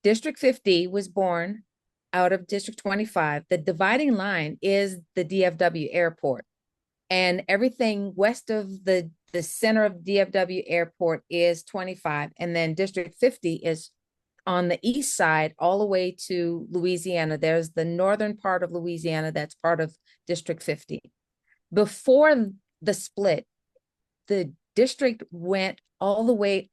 District 50 was born out of District 25. The dividing line is the DFW airport. And everything west of the center of DFW airport is 25. And then District 50 is on the east side all the way to Louisiana. There's the northern part of Louisiana that's part of District 50. Before the split, the district went all the way.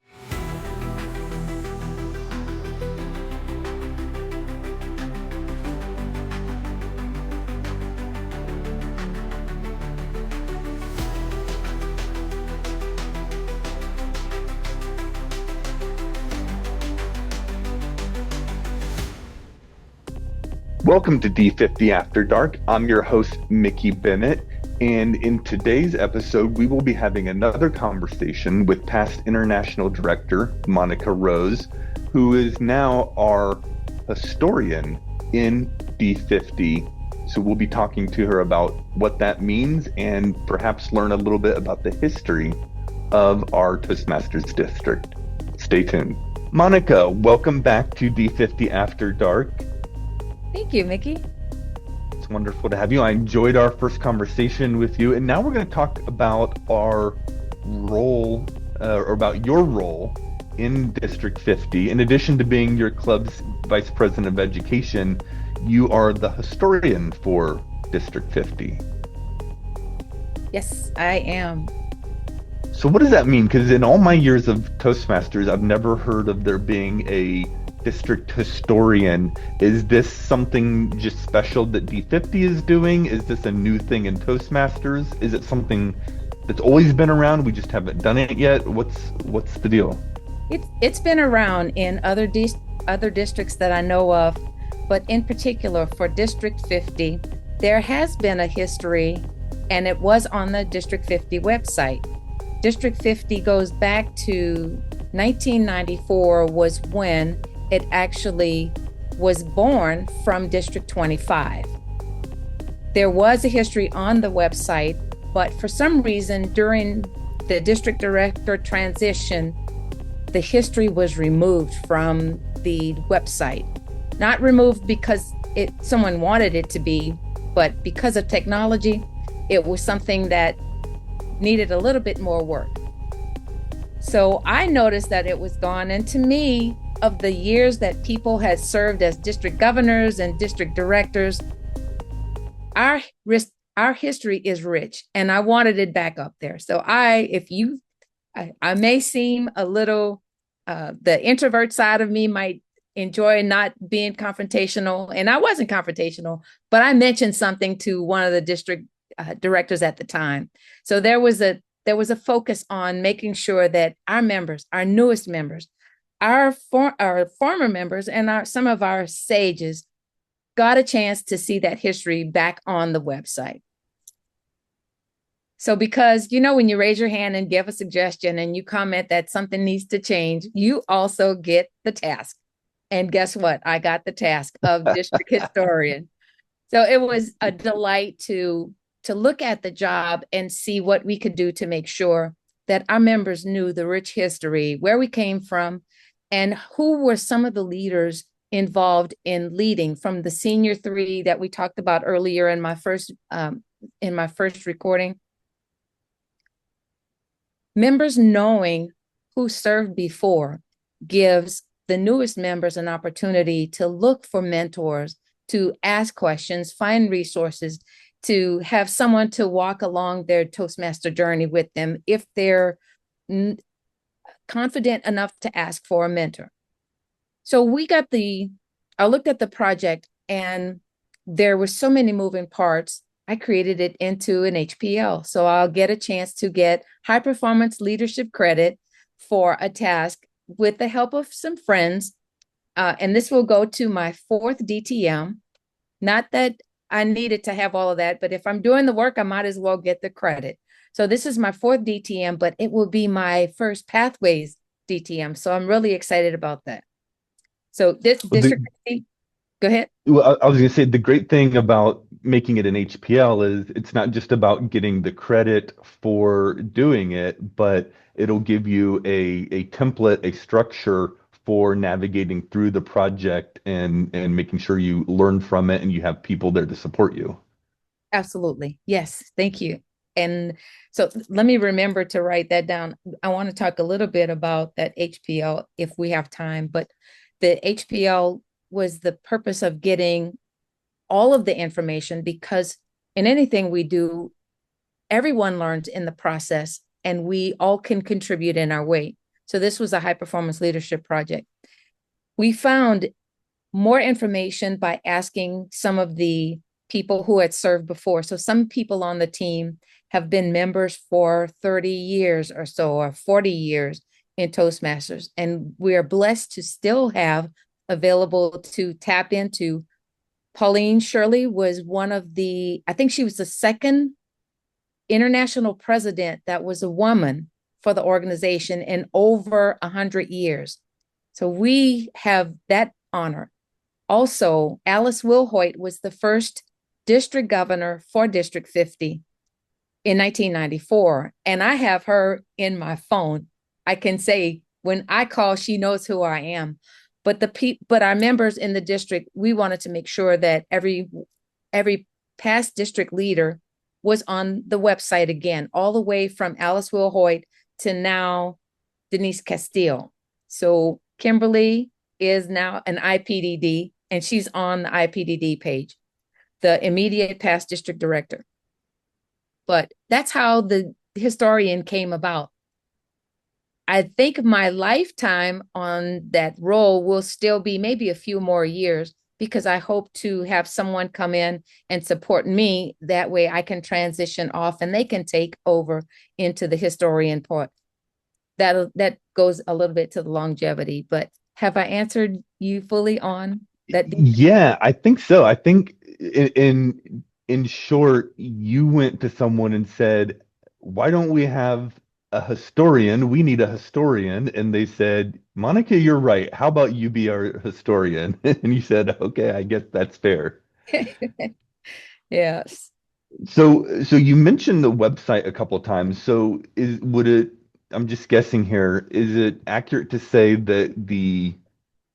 Welcome to D50 After Dark. I'm your host, Mickey Bennett, and in today's episode, we will be having another conversation with past International Director Monnica Rose, who is now our historian in D50. So we'll be talking to her about what that means and perhaps learn a little bit about the history of our Toastmasters District. Stay tuned. Monnica, welcome back to D50 After Dark. Thank you, Mickey. It's wonderful to have you. I enjoyed our first conversation with you, and now we're going to talk about our role, or about your role in District 50. In addition to being your club's Vice President of Education, you are the historian for District 50. Yes, I am. So what does that mean? Because in all my years of Toastmasters, I've never heard of there being a district historian. Is this something just special that D50 is doing? Is this a new thing in Toastmasters? Is it something that's always been around? We just haven't done it yet. What's the deal? It's been around in other districts that I know of, but in particular for District 50, there has been a history, and it was on the District 50 website. District 50 goes back to 1994 was when it actually was born from District 25. There was a history on the website, but for some reason during the district director transition, the history was removed from the website. Not removed because someone wanted it to be, but because of technology, it was something that needed a little bit more work. So I noticed that it was gone, and to me, of the years that people had served as district governors and district directors, our history is rich, and I wanted it back up there. So I may seem a little, the introvert side of me might enjoy not being confrontational, and I wasn't confrontational, but I mentioned something to one of the district directors at the time. So there was a focus on making sure that our members, our newest members, our former members, and some of our sages got a chance to see that history back on the website. So because, when you raise your hand and give a suggestion and you comment that something needs to change, you also get the task. And guess what? I got the task of district historian. So it was a delight to look at the job and see what we could do to make sure that our members knew the rich history, where we came from, and who were some of the leaders involved in leading, from the senior three that we talked about earlier in my first recording. Members knowing who served before gives the newest members an opportunity to look for mentors, to ask questions, find resources, to have someone to walk along their Toastmaster journey with them if they're confident enough to ask for a mentor. So I looked at the project, and there were so many moving parts. I created it into an HPL. So I'll get a chance to get high performance leadership credit for a task with the help of some friends. And this will go to my 4th DTM. Not that I needed to have all of that, but if I'm doing the work, I might as well get the credit. So this is my 4th DTM, but it will be my first Pathways DTM. So I'm really excited about that. So this district, go ahead. Well, I was going to say the great thing about making it an HPL is it's not just about getting the credit for doing it, but it'll give you a template, a structure for navigating through the project and making sure you learn from it and you have people there to support you. Absolutely. Yes. Thank you. And so let me remember to write that down. I want to talk a little bit about that HPL if we have time, but the HPL was the purpose of getting all of the information, because in anything we do, everyone learns in the process and we all can contribute in our way. So this was a high performance leadership project. We found more information by asking some of the people who had served before. So some people on the team have been members for 30 years or so, or 40 years in Toastmasters. And we are blessed to still have available to tap into. Pauline Shirley was one of the, I think she was the second international president that was a woman for the organization in over 100 years. So we have that honor. Also, Alice Wilhoit was the first district governor for District 50 in 1994. And I have her in my phone. I can say when I call, she knows who I am. But our members in the district, we wanted to make sure that every past district leader was on the website again, all the way from Alice Wilhoit to now Denise Castile. So Kimberly is now an IPDD, and she's on the IPDD page, the immediate past district director. But that's how the historian came about. I think my lifetime on that role will still be maybe a few more years, because I hope to have someone come in and support me. That way I can transition off and they can take over into the historian part. That goes a little bit to the longevity, but have I answered you fully on that? Yeah, I think so. I think in short, you went to someone and said, "Why don't we have a historian? We need a historian." And they said, "Monica, you're right. How about you be our historian?" And you said, "Okay, I guess that's fair." Yes. So you mentioned the website a couple of times. So I'm just guessing here, is it accurate to say that the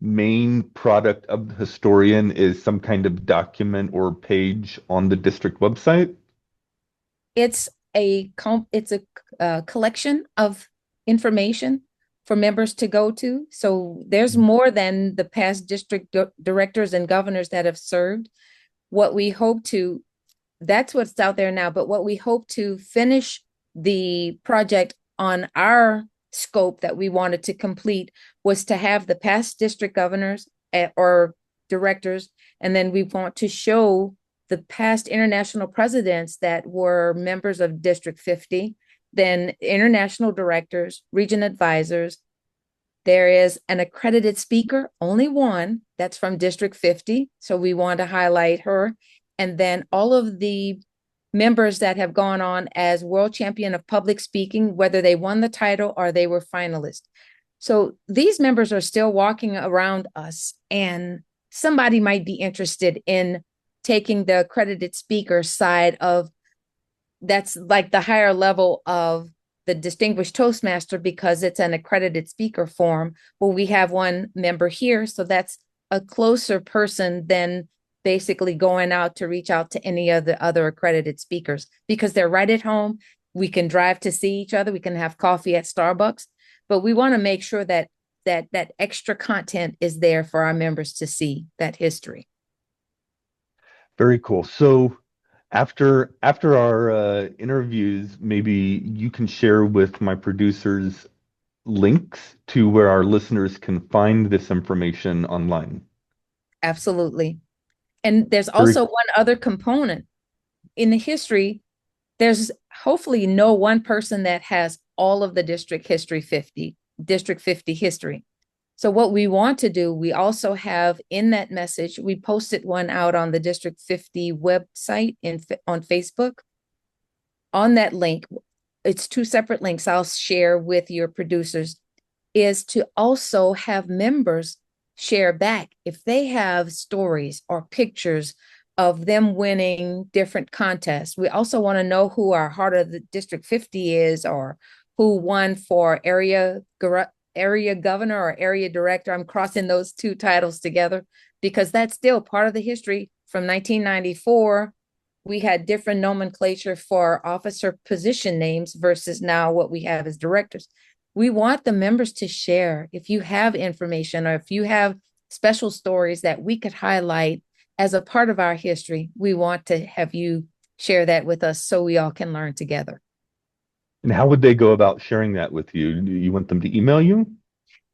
main product of the historian is some kind of document or page on the district website? It's a collection of information for members to go to. So there's more than the past district directors and governors that have served. What we hope to, that's what's out there now, but what we hope to finish the project on our scope that we wanted to complete was to have the past district governors or directors, and then we want to show the past international presidents that were members of District 50, then international directors, region advisors. There is an accredited speaker, only one, that's from District 50. So we want to highlight her. And then all of the members that have gone on as world champion of public speaking, whether they won the title or they were finalists. So these members are still walking around us, and somebody might be interested in taking the accredited speaker side of, that's like the higher level of the distinguished Toastmaster, because it's an accredited speaker form. Well, we have one member here, so that's a closer person than basically going out to reach out to any of the other accredited speakers, because they're right at home. We can drive to see each other. We can have coffee at Starbucks, but we want to make sure that that extra content is there for our members to see that history. Very cool. So after our interviews, maybe you can share with my producers links to where our listeners can find this information online. Absolutely. And there's Very also one other component in the history. There's hopefully no one person that has all of the District 50 history. So what we want to do, we also have in that message, we posted one out on the District 50 website on Facebook. On that link, it's two separate links I'll share with your producers, is to also have members share back if they have stories or pictures of them winning different contests. We also want to know who our Heart of the District 50 is, or who won for area area governor or area director. I'm crossing those two titles together because that's still part of the history from 1994. We had different nomenclature for officer position names versus now what we have as directors. We want the members to share if you have information or if you have special stories that we could highlight as a part of our history. We want to have you share that with us so we all can learn together. And how would they go about sharing that with you? Do you want them to email you?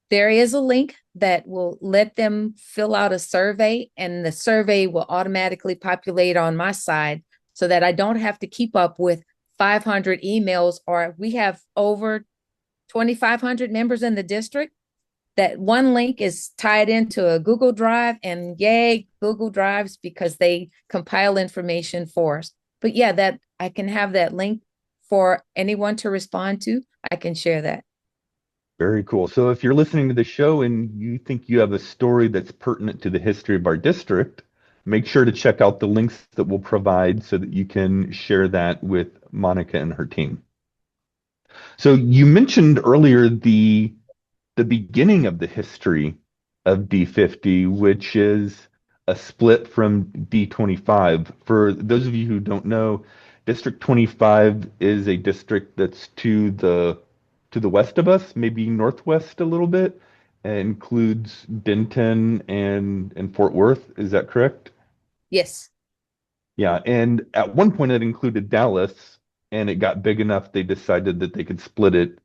There is a link that will let them fill out a survey, and the survey will automatically populate on my side so that I don't have to keep up with 500 emails, or we have over 2,500 members in the district. That one link is tied into a Google Drive, and yay, Google Drives, because they compile information for us. But yeah, that I can have that link for anyone to respond to. I can share that. Very cool. So if you're listening to the show and you think you have a story that's pertinent to the history of our district, make sure to check out the links that we'll provide so that you can share that with Monica and her team. So you mentioned earlier the beginning of the history of D50, which is a split from D25. For those of you who don't know, District 25 is a district that's to the west of us, maybe northwest a little bit. It includes Benton and Fort Worth. Is that correct? Yes. Yeah, and at one point it included Dallas, and it got big enough they decided that they could split it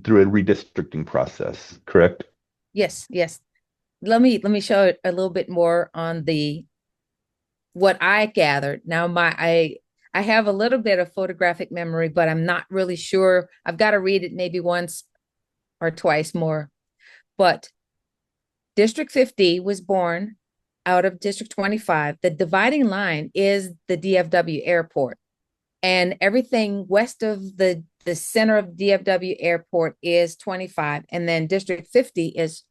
through a redistricting process, correct? Yes. Yes. Let me show it a little bit more on the what I gathered. Now I have a little bit of photographic memory, but I'm not really sure. I've got to read it maybe once or twice more. But District 50 was born out of District 25. The dividing line is the DFW airport. And everything west of the center of DFW airport is 25. And then District 50 is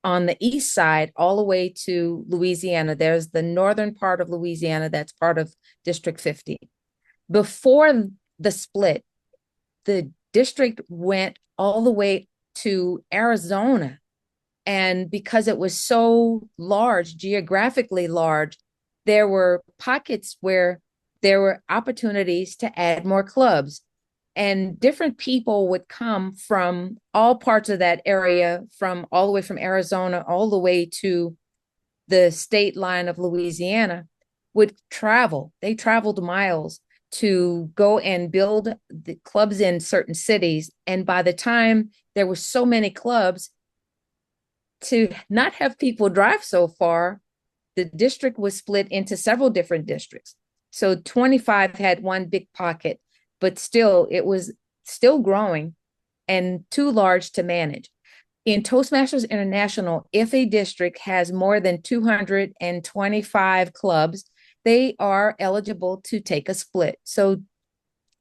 on the east side all the way to Louisiana. There's the northern part of Louisiana that's part of District 50. Before the split, the district went all the way to Arizona. And because it was so large, geographically large, there were pockets where there were opportunities to add more clubs. And different people would come from all parts of that area, from all the way from Arizona, all the way to the state line of Louisiana, would travel. They traveled miles to go and build the clubs in certain cities. And by the time there were so many clubs, to not have people drive so far, the district was split into several different districts. So 25 had one big pocket, but still it was still growing and too large to manage. In Toastmasters International, if a district has more than 225 clubs, they are eligible to take a split. So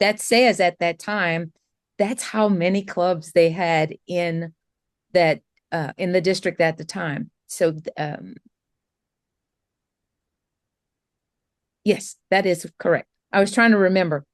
that says at that time, that's how many clubs they had in that in the district at the time. So yes, that is correct. I was trying to remember.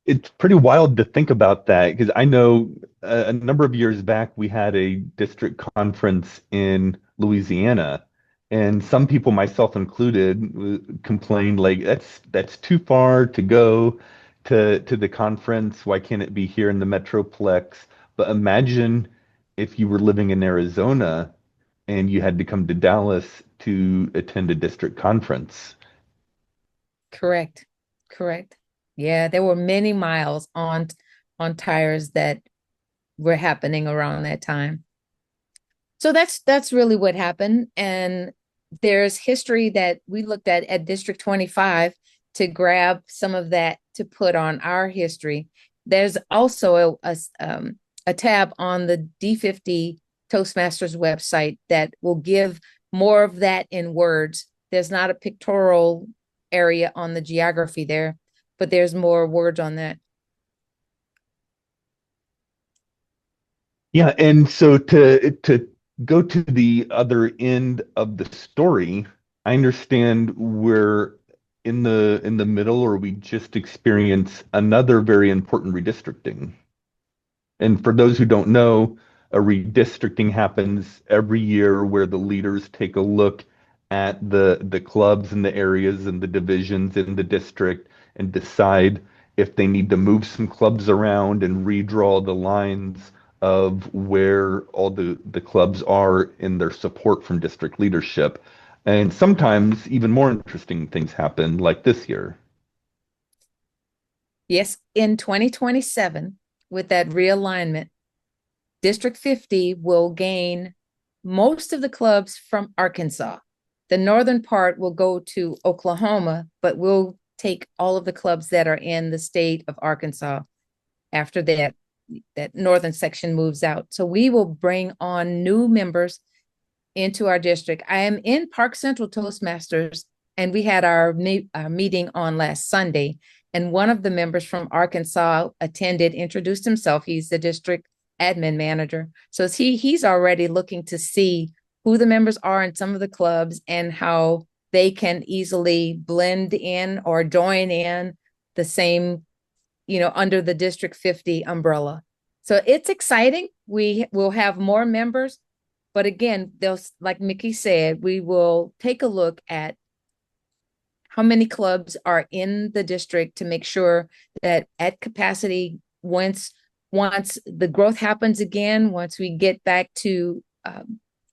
It's pretty wild to think about that because I know a number of years back we had a district conference in Louisiana, and some people, myself included, complained like that's too far to go to the conference. Why can't it be here in the Metroplex? But imagine if you were living in Arizona and you had to come to Dallas to attend a district conference. Correct. Correct. Yeah, there were many miles on tires that were happening around that time. So that's really what happened. And there's history that we looked at District 25 to grab some of that to put on our history. There's also a tab on the D50 Toastmasters website that will give more of that in words. There's not a pictorial area on the geography there, but there's more words on that. Yeah, and so to go to the other end of the story, I understand we're in the middle, or we just experienced another very important redistricting. And for those who don't know, a redistricting happens every year where the leaders take a look at the clubs and the areas and the divisions in the district and decide if they need to move some clubs around and redraw the lines of where all the clubs are in their support from district leadership. And sometimes even more interesting things happen, like this year. Yes, in 2027, with that realignment, District 50 will gain most of the clubs from Arkansas. The northern part will go to Oklahoma, but we'll take all of the clubs that are in the state of Arkansas after that northern section moves out. So we will bring on new members into our district. I am in Park Central Toastmasters, and we had our meeting on last Sunday. And one of the members from Arkansas attended, introduced himself. He's the district admin manager. So he's already looking to see who the members are in some of the clubs and how they can easily blend in or join in the same, under the District 50 umbrella. So it's exciting. We will have more members. But again, like Mickey said, we will take a look at how many clubs are in the district to make sure that at capacity, once the growth happens again, once we get back to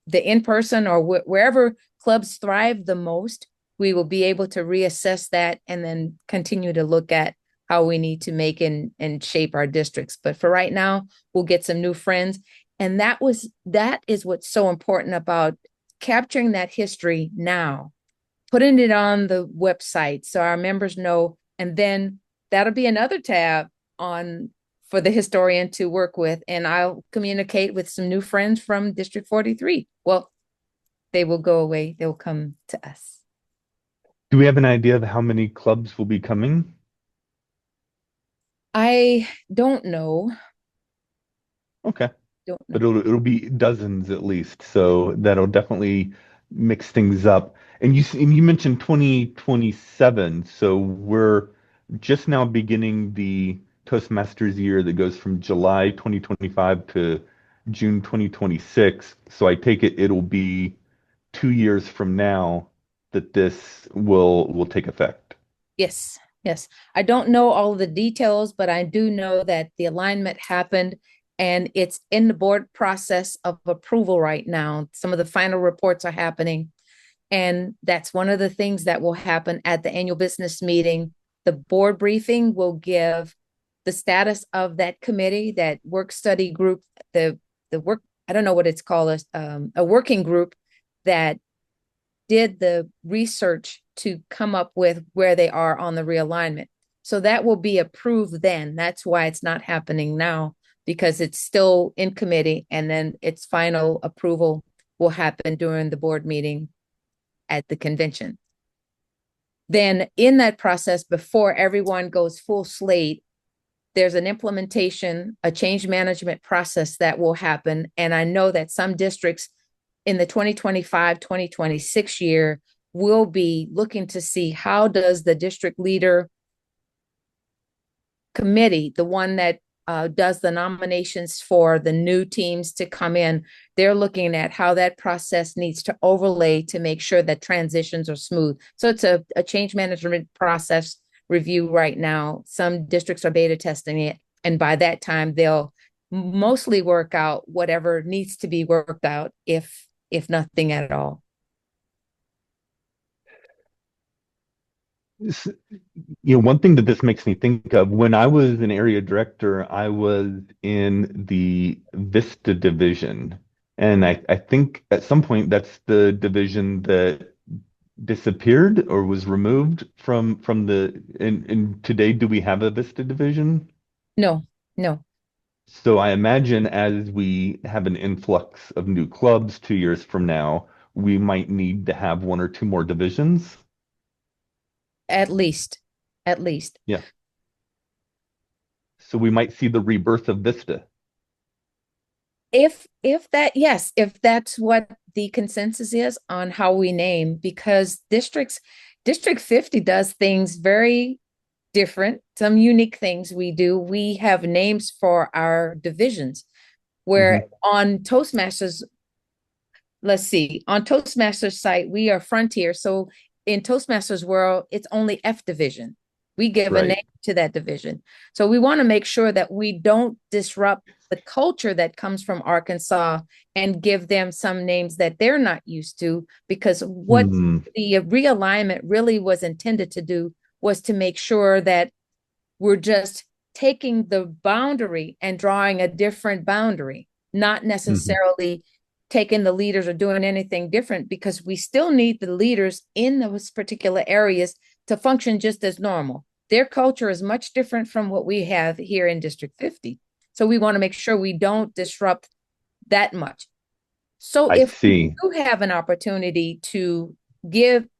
the in-person or wherever clubs thrive the most, we will be able to reassess that and then continue to look at how we need to make and shape our districts. But for right now, we'll get some new friends. And that is what's so important about capturing that history now, putting it on the website so our members know, and then that'll be another tab for the historian to work with. And I'll communicate with some new friends from District 43. Well, they will go away. They'll come to us. Do we have an idea of how many clubs will be coming? I don't know. Okay. Don't But know. it'll be dozens at least. So that'll definitely mix things up. And you mentioned 2027. So we're just now beginning the Toastmasters year that goes from July 2025 to June 2026. So I take it it'll be 2 years from now that this will take effect. Yes, yes. I don't know all of the details, but I do know that the alignment happened and it's in the board process of approval right now. Some of the final reports are happening. And that's one of the things that will happen at the annual business meeting. The board briefing will give the status of that committee, that work study group, the work, I don't know what it's called, a working group that did the research to come up with where they are on the realignment. So that will be approved then. That's why it's not happening now, because it's still in committee, and then its final approval will happen during the board meeting at the convention. Then in that process, before everyone goes full slate, there's an implementation, a change management process that will happen. And I know that some districts in the 2025-2026 year will be looking to see how does the district leader committee, the one that does the nominations for the new teams to come in, they're looking at how that process needs to overlay to make sure that transitions are smooth. So it's a change management process review right now. Some districts are beta testing it, and by that time they'll mostly work out whatever needs to be worked out, if nothing at all. One thing that this makes me think of, when I was an area director, I was in the Vista division. And I think at some point that's the division that disappeared or was removed from and today do we have a Vista division? No, no. So I imagine as we have an influx of new clubs 2 years from now, we might need to have one or two more divisions. At least. Yeah. So we might see the rebirth of Vista. If yes, if that's what the consensus is on how we name, because District 50 does things very different, some unique things we do. We have names for our divisions. Where Hmm. on Toastmasters, let's see, on Toastmasters site, we are frontier. So in Toastmasters world, it's only F division. We give a name Right. to that division. So we want to make sure that we don't disrupt the culture that comes from Arkansas and give them some names that they're not used to, because what Mm-hmm. the realignment really was intended to do was to make sure that we're just taking the boundary and drawing a different boundary, not necessarily taking the leaders or doing anything different, because we still need the leaders in those particular areas to function just as normal. Their culture is much different from what we have here in District 50. So we want to make sure we don't disrupt that much. So I if we see. do have an opportunity to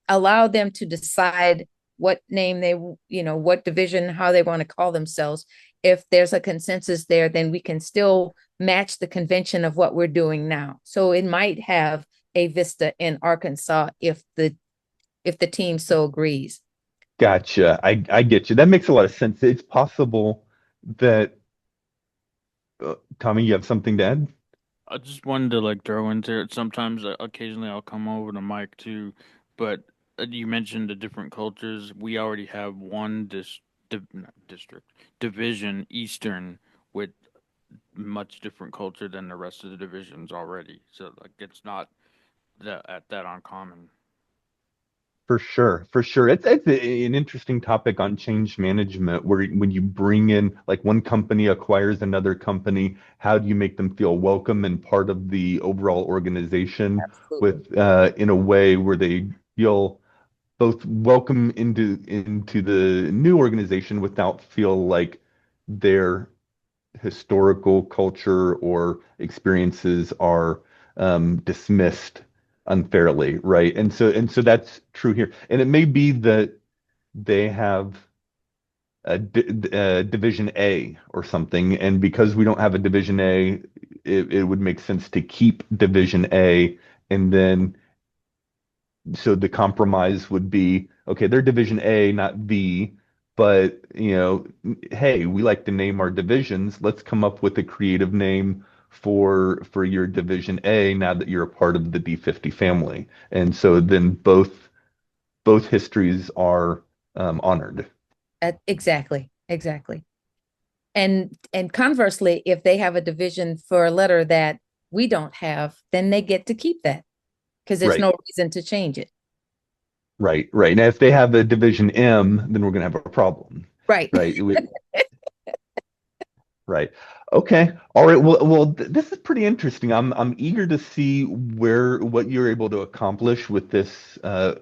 allow them to decide what name they, what division, how they want to call themselves, if there's a consensus there, then we can still match the convention of what we're doing now. So it might have a Vista in Arkansas if the team so agrees. Gotcha. I get you. That makes a lot of sense. It's possible that Tommy, you have something to add? I just wanted to like throw into it. Sometimes, occasionally, I'll come over to Mike too, but you mentioned the different cultures. We already have one not district division Eastern with much different culture than the rest of the divisions already. So like it's not that uncommon. For sure, for sure. It's an interesting topic on change management, where when you bring in, like, one company acquires another company, how do you make them feel welcome and part of the overall organization Absolutely. with in a way where they feel both welcome into the new organization without feel like their historical culture or experiences are dismissed unfairly, right? And so that's true here. And it may be that they have a Division A or something, and because we don't have a Division A, it would make sense to keep Division A, and then so the compromise would be, okay, they're Division A, not V, but hey, we like to name our divisions. Let's come up with a creative name for your Division A now that you're a part of the D50 family. And so then both histories are honored. Exactly, exactly. And conversely, if they have a division for a letter that we don't have, then they get to keep that because there's Right, no reason to change it. right, right. Now, if they have a Division M, then we're going to have a problem, Right. right? Right. Okay. All right. Well, this is pretty interesting. I'm eager to see what you're able to accomplish with this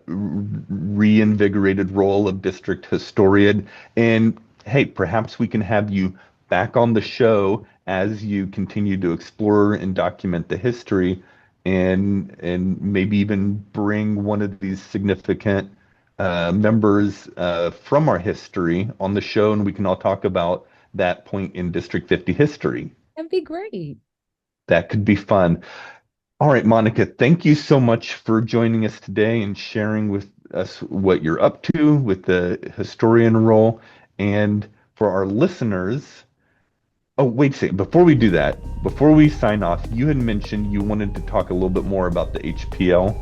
reinvigorated role of district historian. And hey, perhaps we can have you back on the show as you continue to explore and document the history, and maybe even bring one of these significant members from our history on the show, and we can all talk about that point in District 50 history. That'd be great. That could be fun. All right, Monica, thank you so much for joining us today and sharing with us what you're up to with the historian role. And for our listeners, oh, wait a second. Before we do that, before we sign off, you had mentioned you wanted to talk a little bit more about the HPL.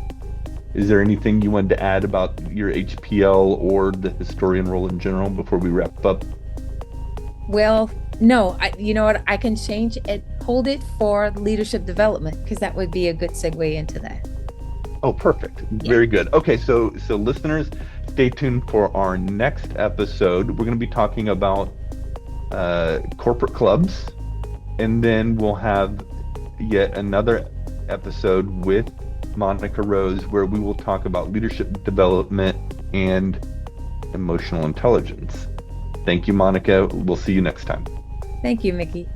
Is there anything you wanted to add about your HPL or the historian role in general before we wrap up? Well, no, you know what? I can change it, hold it for leadership development, because that would be a good segue into that. Oh, perfect. Yeah. Very good. Okay, so listeners, stay tuned for our next episode. We're going to be talking about corporate clubs, and then we'll have yet another episode with Monnica Rose where we will talk about leadership development and emotional intelligence. Thank you, Monica. We'll see you next time. Thank you, Mickey.